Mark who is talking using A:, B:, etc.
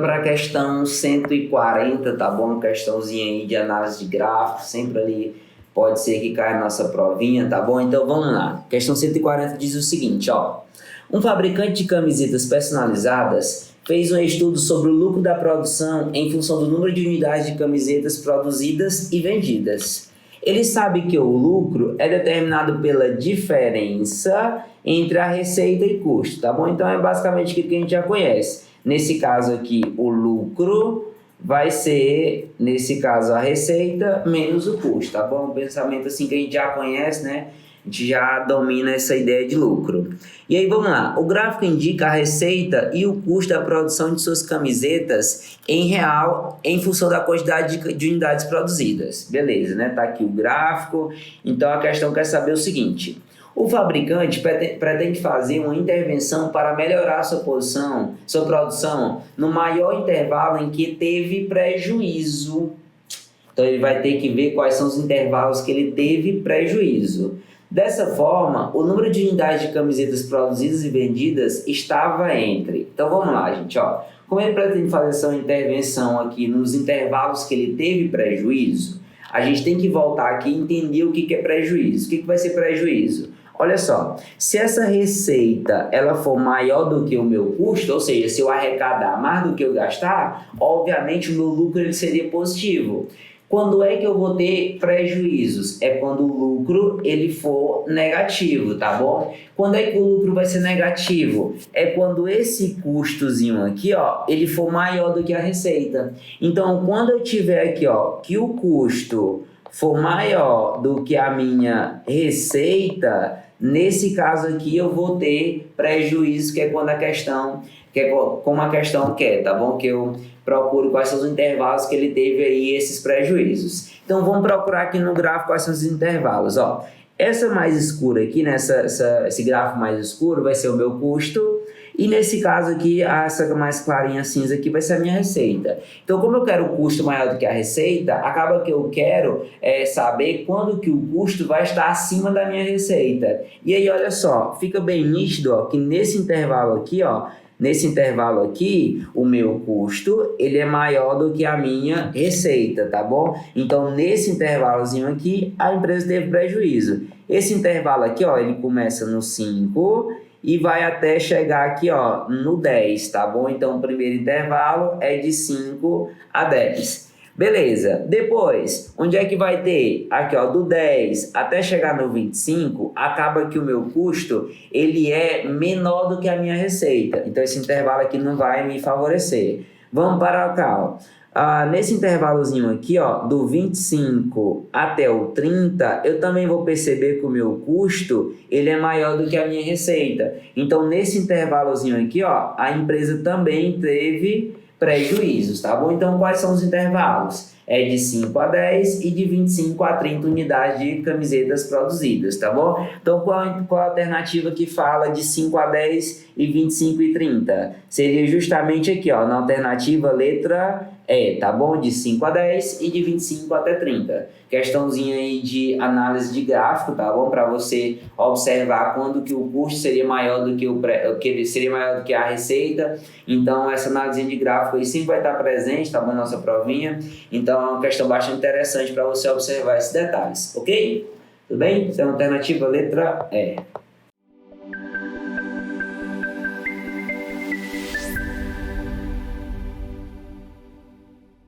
A: para a questão 140, tá bom? Questãozinha aí de análise de gráficos, sempre ali pode ser que caia na nossa provinha, tá bom? Então vamos lá. Questão 140 diz o seguinte, ó. Um fabricante de camisetas personalizadas fez um estudo sobre o lucro da produção em função do número de unidades de camisetas produzidas e vendidas. Ele sabe que o lucro é determinado pela diferença entre a receita e custo, tá bom? Então é basicamente aquilo que a gente já conhece. Nesse caso aqui, o lucro vai ser, nesse caso, a receita menos o custo, tá bom? Um pensamento assim que a gente já conhece, né? A gente já domina essa ideia de lucro. E aí, vamos lá. O gráfico indica a receita e o custo da produção de suas camisetas em real em função da quantidade de unidades produzidas. Beleza, né? Tá aqui o gráfico. Então, a questão quer saber o seguinte. O fabricante pretende fazer uma intervenção para melhorar sua produção no maior intervalo em que teve prejuízo. Então, ele vai ter que ver quais são os intervalos que ele teve prejuízo. Dessa forma, o número de unidades de camisetas produzidas e vendidas estava entre... Então, vamos lá, gente. Ó. Como ele pretende fazer essa intervenção aqui nos intervalos que ele teve prejuízo, a gente tem que voltar aqui e entender o que é prejuízo. O que vai ser prejuízo? Olha só, se essa receita ela for maior do que o meu custo, ou seja, se eu arrecadar mais do que eu gastar, obviamente o meu lucro ele seria positivo. Quando é que eu vou ter prejuízos? É quando o lucro ele for negativo, tá bom? Quando é que o lucro vai ser negativo? É quando esse custozinho aqui, ó, ele for maior do que a receita. Então, quando eu tiver aqui, ó, que o custo for maior do que a minha receita, nesse caso aqui eu vou ter prejuízo, que é quando a questão, que é como a questão quer, tá bom? Que eu procuro quais são os intervalos que ele teve aí esses prejuízos. Então vamos procurar aqui no gráfico quais são os intervalos, ó. Essa mais escura aqui, né, esse gráfico mais escuro vai ser o meu custo. E nesse caso aqui, essa mais clarinha cinza aqui vai ser a minha receita. Então, como eu quero o custo maior do que a receita, acaba que eu quero saber quando que o custo vai estar acima da minha receita. E aí, olha só, fica bem nítido, ó, que nesse intervalo aqui, ó, o meu custo, ele é maior do que a minha receita, tá bom? Então, nesse intervalozinho aqui, a empresa teve prejuízo. Esse intervalo aqui, ó, ele começa no 5 e vai até chegar aqui, ó, no 10, tá bom? Então, o primeiro intervalo é de 5 a 10. Beleza. Depois, onde é que vai ter? Aqui, ó, do 10 até chegar no 25, acaba que o meu custo, ele é menor do que a minha receita. Então, esse intervalo aqui não vai me favorecer. Vamos para cá, ó. Nesse intervalozinho aqui, ó, do 25 até o 30, eu também vou perceber que o meu custo, ele é maior do que a minha receita. Então, nesse intervalozinho aqui, ó, a empresa também teve prejuízos, tá bom? Então, quais são os intervalos? É de 5 a 10 e de 25 a 30 unidades de camisetas produzidas, tá bom? Então, qual a alternativa que fala de 5 a 10 e 25 e 30? Seria justamente aqui, ó, na alternativa letra E, tá bom? De 5 a 10 e de 25 até 30. Questãozinha aí de análise de gráfico, tá bom? Para você observar quando que o custo seria maior do que a receita. Então, essa análise de gráfico aí sempre vai estar presente, tá bom? Nossa provinha. Então, é uma questão bastante interessante para você observar esses detalhes, ok? Tudo bem? Então, alternativa letra E.